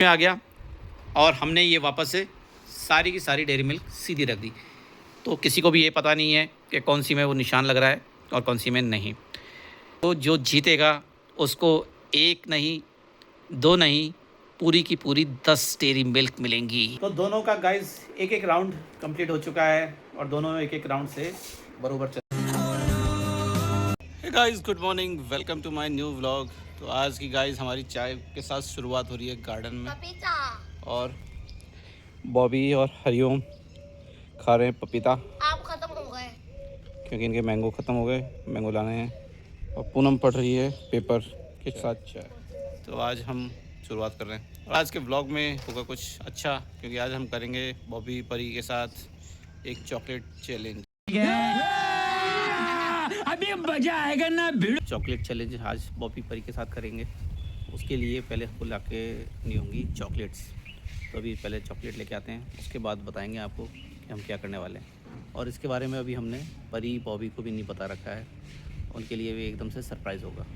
में आ गया और हमने ये वापस से सारी की सारी डेयरी मिल्क सीधी रख दी। तो किसी को भी ये पता नहीं है कि कौन सी में वो निशान लग रहा है और कौन सी में नहीं। तो जो जीतेगा उसको एक नहीं, दो नहीं, पूरी की पूरी 10 डेयरी मिल्क मिलेंगी। तो दोनों का गाइस एक एक राउंड कंप्लीट हो चुका है और दोनों एक एक राउंड से बरोबर चल। Hey guys, good morning, welcome to my new vlog. तो आज की गाइस हमारी चाय के साथ शुरुआत हो रही है गार्डन में। पपीता। और बॉबी और हरिओम खा रहे हैं पपीता आम खत्म हो गए क्योंकि इनके मैंगो ख़त्म हो गए, मैंगो लाने हैं। और पूनम पढ़ रही है पेपर के साथ चाय। तो आज हम शुरुआत कर रहे हैं और आज के व्लॉग में होगा कुछ अच्छा, क्योंकि आज हम करेंगे बॉबी परी के साथ एक चॉकलेट चैलेंज। अभी मजा आएगा ना। चॉकलेट चैलेंज आज बॉबी परी के साथ करेंगे। उसके लिए पहले हमको ला के नहीं होंगी चॉकलेट्स। तो अभी पहले चॉकलेट लेके आते हैं, उसके बाद बताएंगे आपको कि हम क्या करने वाले हैं। और इसके बारे में अभी हमने परी बॉबी को भी नहीं बता रखा है, उनके लिए भी एकदम से सरप्राइज़ होगा।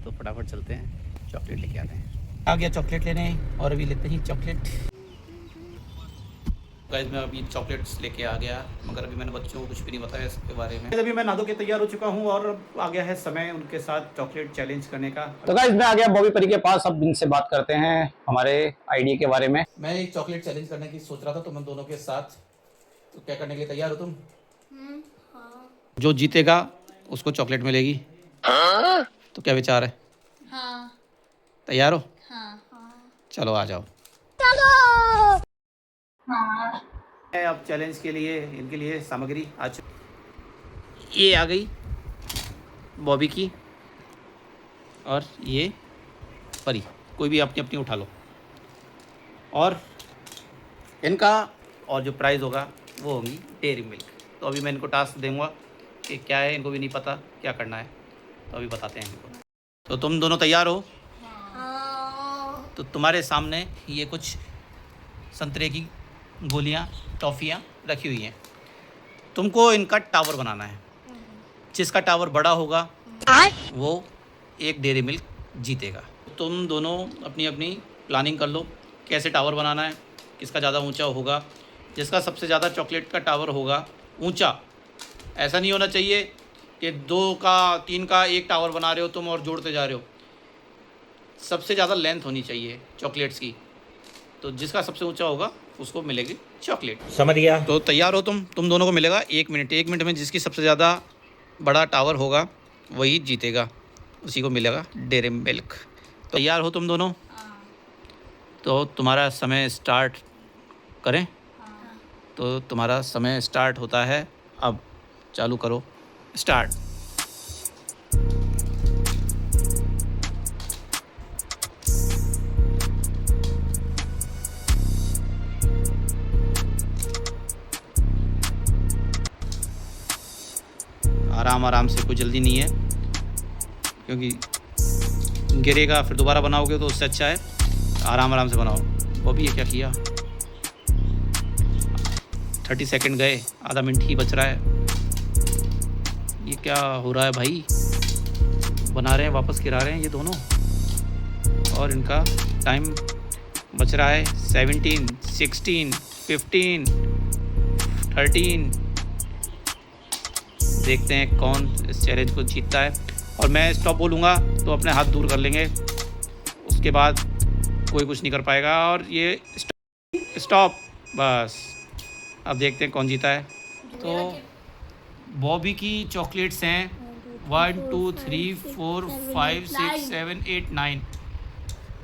तो फटाफट चलते हैं, चॉकलेट लेके आते हैं। आ गया चॉकलेट लेने और अभी लेते हैं चॉकलेट। गाइस मैं अभी चॉकलेट्स लेके आ गया, मगर अभी मैंने बच्चों को कुछ भी नहीं बताया इसके बारे में। अभी मैं नहा धो के तैयार हो चुका हूँ और आ गया है समय उनके साथ चॉकलेट चैलेंज करने का। तो गाइस मैं आ गया बॉबी परी के पास। अब इनसे बात करते हैं हमारे आइडिया के बारे में। मैं एक चॉकलेट चैलेंज करने की सोच रहा था तुम दोनों के साथ। तो क्या करने के लिए तैयार हो तुम? हाँ। जो जीतेगा उसको चॉकलेट मिलेगी। तो क्या विचार है? हाँ। तैयार हो? हाँ। चलो आ जाओ। हाँ। अब चैलेंज के लिए इनके लिए सामग्री आ चुकी। ये आ गई बॉबी की और ये परी, कोई भी अपनी अपनी उठा लो। और इनका और जो प्राइज़ होगा वो होगी डेयरी मिल्क। तो अभी मैं इनको टास्क दूंगा कि क्या है, इनको भी नहीं पता क्या करना है, तो अभी बताते हैं इनको। तो तुम दोनों तैयार हो? हाँ। तो तुम्हारे सामने ये कुछ संतरे की गोलियां, टॉफ़ियां रखी हुई हैं। तुमको इनका टावर बनाना है। जिसका टावर बड़ा होगा वो एक डेयरी मिल्क जीतेगा। तुम दोनों अपनी अपनी प्लानिंग कर लो कैसे टावर बनाना है, किसका ज़्यादा ऊंचा होगा। जिसका सबसे ज़्यादा चॉकलेट का टावर होगा ऊंचा, ऐसा नहीं होना चाहिए कि 2 का 3 का एक टावर बना रहे हो तुम और जोड़ते जा रहे हो। सबसे ज़्यादा लेंथ होनी चाहिए चॉकलेट्स की। तो जिसका सबसे ऊंचा होगा उसको मिलेगी चॉकलेट। समझ गया। तो तैयार हो तुम दोनों को मिलेगा 1 मिनट। 1 मिनट में जिसकी सबसे ज़्यादा बड़ा टावर होगा वही जीतेगा, उसी को मिलेगा डेयरी मिल्क। तो तैयार हो तुम दोनों? तो तुम्हारा समय स्टार्ट करें? तो तुम्हारा समय स्टार्ट होता है अब। चालू करो, स्टार्ट। आराम आराम से, कोई जल्दी नहीं है, क्योंकि गिरेगा फिर दोबारा बनाओगे तो उससे अच्छा है आराम आराम से बनाओ। वो भी ये क्या किया, 30 सेकंड गए, आधा मिनट ही बच रहा है। ये क्या हो रहा है भाई? बना रहे हैं वापस गिरा रहे हैं ये दोनों, और इनका टाइम बच रहा है 17, 16, 15, 13। देखते हैं कौन इस चैलेंज को जीतता है। और मैं स्टॉप बोलूँगा तो अपने हाथ दूर कर लेंगे, उसके बाद कोई कुछ नहीं कर पाएगा। और ये स्टॉप, बस। अब देखते हैं कौन जीता है। तो बॉबी की चॉकलेट्स हैं 1 2 3 4 5 6 7 8 9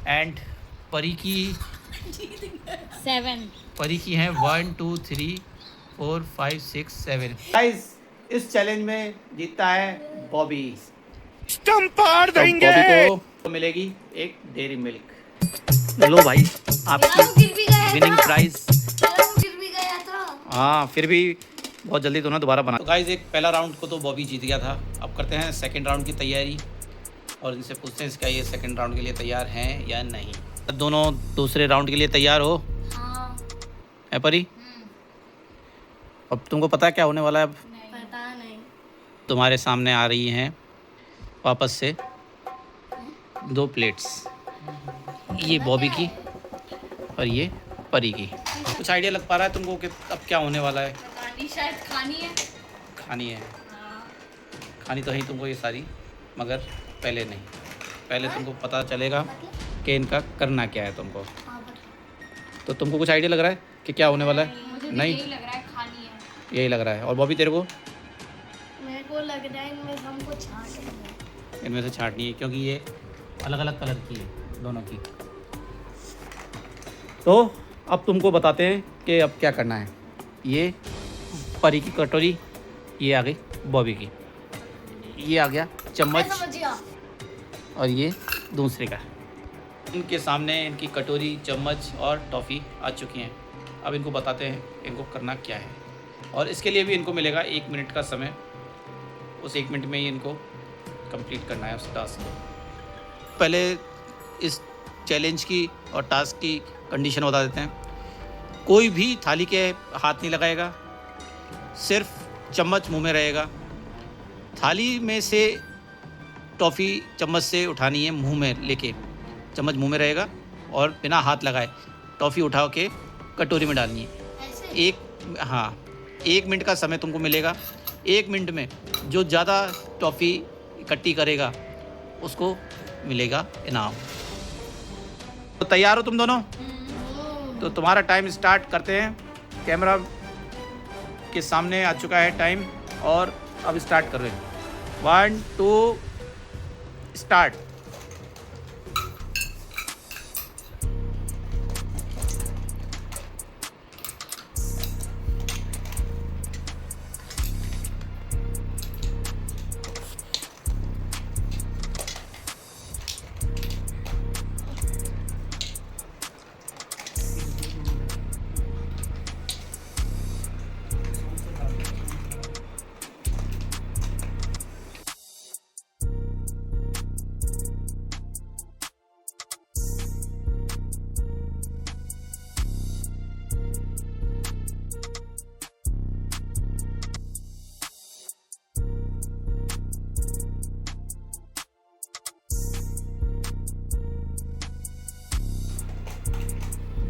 एंड परी की 7। परी की हैं 1 2 3 4 5 6 7। गाइस इस चैलेंज में जीतता है बॉबी। स्टंप पार तो बॉबी को मिलेगी एक डेयरी मिल्क। लो भाई, आपकी गिर भी गया विनिंग था। प्राइज। गिर भी गया था। हाँ, फिर भी बहुत जल्दी तो ना दोबारा बना। तो गाइस एक पहला राउंड को तो बॉबी जीत गया था। अब करते हैं सेकंड राउंड की तैयारी और इनसे पूछते हैं क्या ये सेकंड राउंड के लिए तैयार हैं या नहीं। दोनों दूसरे राउंड के लिए तैयार हो? हाँ। है परी? अब तुमको पता है क्या होने वाला है? अब पता नहीं। तुम्हारे सामने आ रही हैं वापस से 2 प्लेट्स। ये बॉबी की और ये परी की। कुछ आइडिया लग पा रहा है तुमको कि अब क्या होने वाला है? पता नहीं, शायद खानी है। खानी है। हाँ। खानी तो है तुमको ये सारी, मगर पहले नहीं। पहले तुमको पता चलेगा कि इनका करना क्या है तुमको। हाँ, बता। तो तुमको कुछ आइडिया लग रहा है कि क्या होने वाला है? मुझे भी नहीं, यही लग रहा है, खानी है। यही लग रहा है। और बॉबी तेरे को? मेरे को लग रहा है इनमें हमको छांटनी है। इनमें से छांटनी है क्योंकि ये अलग अलग कलर की है दोनों की। तो अब तुमको बताते हैं कि अब क्या करना है। ये परी की कटोरी, ये आ गई बॉबी की, ये आ गया मैं चम्मच, समझ गया। और ये दूसरे का। इनके सामने इनकी कटोरी, चम्मच और टॉफ़ी आ चुकी हैं। अब इनको बताते हैं इनको करना क्या है, और इसके लिए भी इनको मिलेगा 1 मिनट का समय। उस 1 मिनट में ही इनको कंप्लीट करना है उस टास्क को। पहले इस चैलेंज की और टास्क की कंडीशन बता देते हैं। कोई भी थाली के हाथ नहीं लगाएगा, सिर्फ चम्मच मुंह में रहेगा। थाली में से टॉफ़ी चम्मच से उठानी है, मुंह में लेके चम्मच मुंह में रहेगा, और बिना हाथ लगाए टॉफ़ी उठा के कटोरी में डालनी है। ऐसे? 1 मिनट का समय तुमको मिलेगा। 1 मिनट में जो ज़्यादा टॉफ़ी इकट्ठी करेगा उसको मिलेगा इनाम। तो तैयार हो तुम दोनों? तो तुम्हारा टाइम स्टार्ट करते हैं। कैमरा के सामने आ चुका है टाइम, और अब स्टार्ट कर रहे हैं। 1 2 स्टार्ट।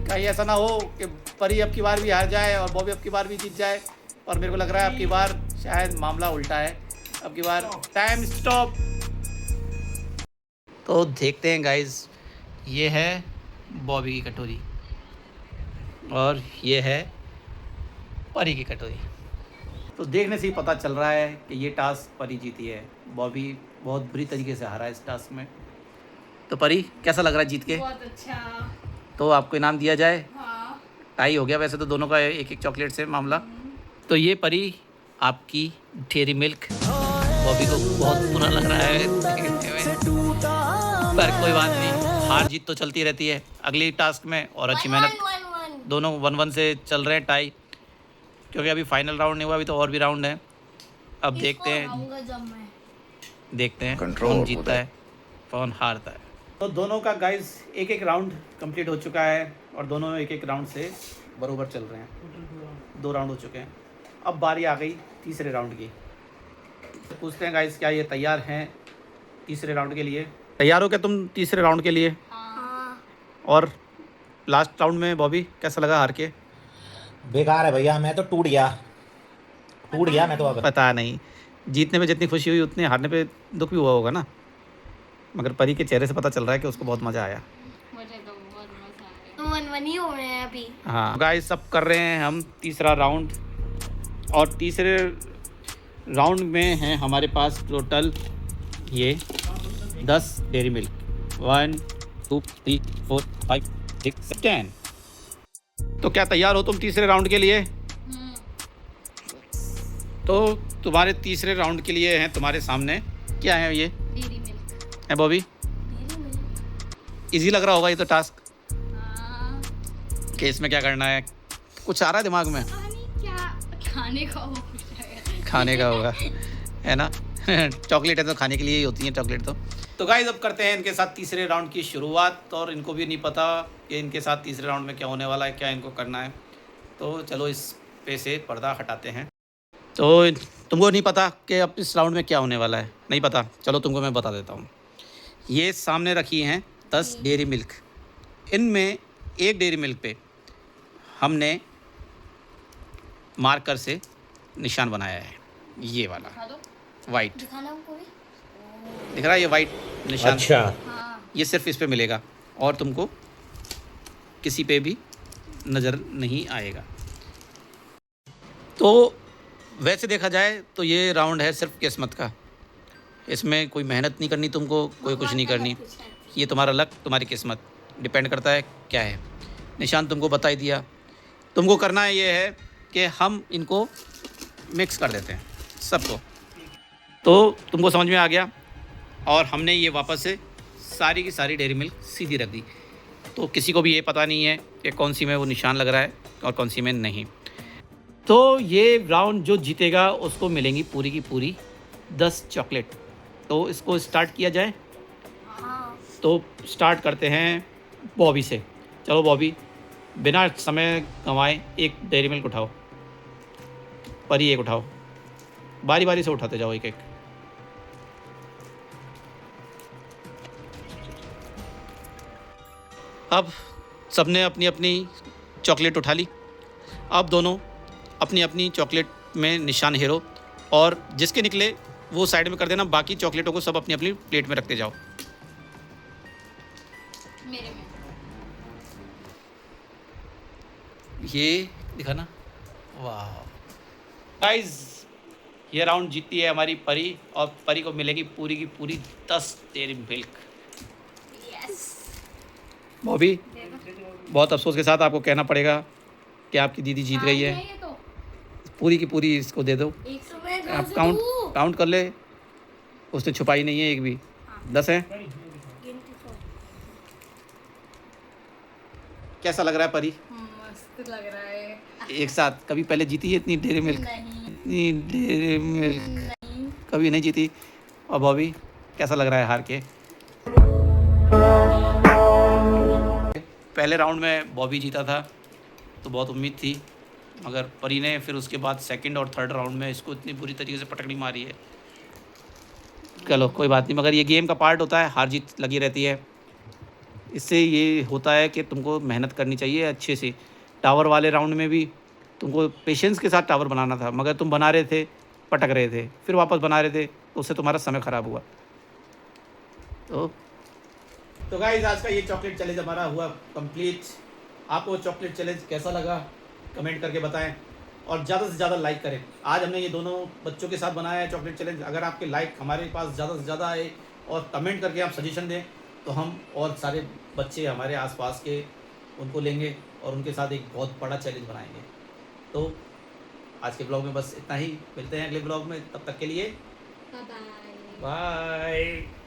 कहीं ऐसा ना हो कि परी अब की बार भी हार जाए और बॉबी अब की बार भी जीत जाए, और मेरे को लग रहा है अब की बार शायद मामला उल्टा है। अब की बार टाइम स्टॉप। तो देखते हैं गाइस, ये है बॉबी की कटोरी और ये है परी की कटोरी। तो देखने से ही पता चल रहा है कि ये टास्क परी जीती है। बॉबी बहुत बुरी तरीके से हारा है इस टास्क में। तो परी कैसा लग रहा है जीत के? बहुत अच्छा। तो आपको इनाम दिया जाए? हाँ। टाई हो गया वैसे तो दोनों का, एक एक चॉकलेट से मामला। तो ये परी आपकी डेयरी मिल्क। बॉबी को बहुत बुरा लग रहा है देखने में, पर कोई बात नहीं, हार जीत तो चलती रहती है। अगली टास्क में और अच्छी मेहनत। 1-1-1-1। दोनों 1-1 से चल रहे हैं टाई, क्योंकि अभी फाइनल राउंड नहीं हुआ, अभी तो और भी राउंड है। अब देखते हैं कौन जीतता है कौन हारता है। तो दोनों का गाइस एक एक राउंड कंप्लीट हो चुका है, और दोनों एक एक राउंड से बरोबर चल रहे हैं। 2 राउंड हो चुके हैं। अब बारी आ गई तीसरे राउंड की। तो पूछते हैं गाइस, क्या ये तैयार हैं तीसरे राउंड के लिए? तैयार हो क्या तुम तीसरे राउंड के लिए? हाँ। और लास्ट राउंड में बॉबी कैसा लगा हार के? बेकार है भैया, मैं तो टूट गया मैं तो। अब पता नहीं, जीतने में जितनी खुशी हुई उतने हारने पे दुख भी हुआ होगा ना, मगर परी के चेहरे से पता चल रहा है कि उसको बहुत मज़ा आया। मुझे तो बहुत मजा आ रहा है। 1-1 ही हो रहे हैं अभी। हाँ गाइस, अब कर रहे हैं हम तीसरा राउंड, और तीसरे राउंड में है हमारे पास टोटल ये 10 डेयरी मिल्क। 1 2 3 4 5 6 10। तो क्या तैयार हो तुम तीसरे राउंड के लिए? तो तुम्हारे तीसरे राउंड के लिए हैं तुम्हारे सामने, क्या है ये? Dairy milk. है बॉबी? Dairy milk. इजी लग रहा होगा ये तो टास्क, हाँ। कि इसमें क्या करना है? कुछ आ रहा है दिमाग में? क्या खाने का हो? खाने का होगा, है ना? चॉकलेट है तो खाने के लिए ही होती है चॉकलेट तो गाइस अब करते हैं इनके साथ तीसरे राउंड की शुरुआत, और इनको भी नहीं पता कि इनके साथ तीसरे राउंड में क्या होने वाला है, क्या इनको करना है। तो चलो इस पे से पर्दा हटाते हैं। तो तुमको नहीं पता कि अब इस राउंड में क्या होने वाला है? नहीं पता? चलो तुमको मैं बता देता हूँ। ये सामने रखी हैं 10 डेयरी मिल्क। इनमें एक डेयरी मिल्क पे हमने मार्कर से निशान बनाया है, ये वाला दिखा दो, वाइट दिखाना हमको भी। दिख रहा है, ये वाइट निशान। अच्छा हाँ ये सिर्फ इस पे मिलेगा और तुमको किसी पे भी नज़र नहीं आएगा। तो वैसे देखा जाए तो ये राउंड है सिर्फ किस्मत का, इसमें कोई मेहनत नहीं करनी तुमको, कोई कुछ नहीं करनी। ये तुम्हारा लक, तुम्हारी किस्मत, डिपेंड करता है क्या है। निशान तुमको बता ही दिया। तुमको करना ये है कि हम इनको मिक्स कर देते हैं सबको। तो तुमको समझ में आ गया और हमने ये वापस से सारी की सारी डेयरी मिल्क सीधी रख दी। तो किसी को भी ये पता नहीं है कि कौन सी में वो निशान लग रहा है और कौन सी में नहीं। तो ये राउंड जो जीतेगा उसको मिलेंगी पूरी की पूरी 10 चॉकलेट। तो इसको स्टार्ट किया जाए। हाँ तो स्टार्ट करते हैं बॉबी से। चलो बॉबी, बिना समय गंवाए एक डेयरी मिल्क उठाओ। परी एक उठाओ, बारी बारी से उठाते जाओ एक एक। अब सबने अपनी अपनी चॉकलेट उठा ली। अब दोनों अपनी अपनी चॉकलेट में निशान हेरो और जिसके निकले वो साइड में कर देना। बाकी चॉकलेटों को सब अपनी अपनी प्लेट में रखते जाओ। मेरे में ये दिखाना। वाह गाइस, ये राउंड जीतती है हमारी परी और परी को मिलेगी पूरी की पूरी 10 डेयरी मिल्क। यस बॉबी, बहुत अफसोस के साथ आपको कहना पड़ेगा कि आपकी दीदी जीत गई है। ये तो पूरी की पूरी इसको दे दो। 100 में आप से काउंट दो। काउंट कर ले, उसने छुपाई नहीं है एक भी। 10 है। गिनती तो। कैसा लग रहा है परी? मस्त लग रहा है। एक साथ कभी पहले जीती है इतनी डेयरी मिल्क? नहीं इतनी डेयरी मिल्क नहीं कभी नहीं जीती। और बॉबी, कैसा लग रहा है हार के? पहले राउंड में बॉबी जीता था तो बहुत उम्मीद थी, मगर परी ने फिर उसके बाद सेकंड और थर्ड राउंड में इसको इतनी बुरी तरीके से पटकनी मारी है। चलो कोई बात नहीं, मगर ये गेम का पार्ट होता है, हार जीत लगी रहती है। इससे ये होता है कि तुमको मेहनत करनी चाहिए अच्छे से। टावर वाले राउंड में भी तुमको पेशेंस के साथ टावर बनाना था, मगर तुम बना रहे थे, पटक रहे थे, फिर वापस बना रहे थे, तो उससे तुम्हारा समय ख़राब हुआ। तो गाइस, आज का ये चॉकलेट चैलेंज हमारा हुआ कंप्लीट। आपको चॉकलेट चैलेंज कैसा लगा कमेंट करके बताएं और ज़्यादा से ज़्यादा लाइक करें। आज हमने ये दोनों बच्चों के साथ बनाया है चॉकलेट चैलेंज। अगर आपके लाइक हमारे पास ज़्यादा से ज़्यादा आए और कमेंट करके आप सजेशन दें तो हम और सारे बच्चे हमारे आसपास के उनको लेंगे और उनके साथ एक बहुत बड़ा चैलेंज बनाएंगे। तो आज के ब्लॉग में बस इतना ही। मिलते हैं अगले ब्लॉग में, तब तक के लिए बाय बाय। बाय।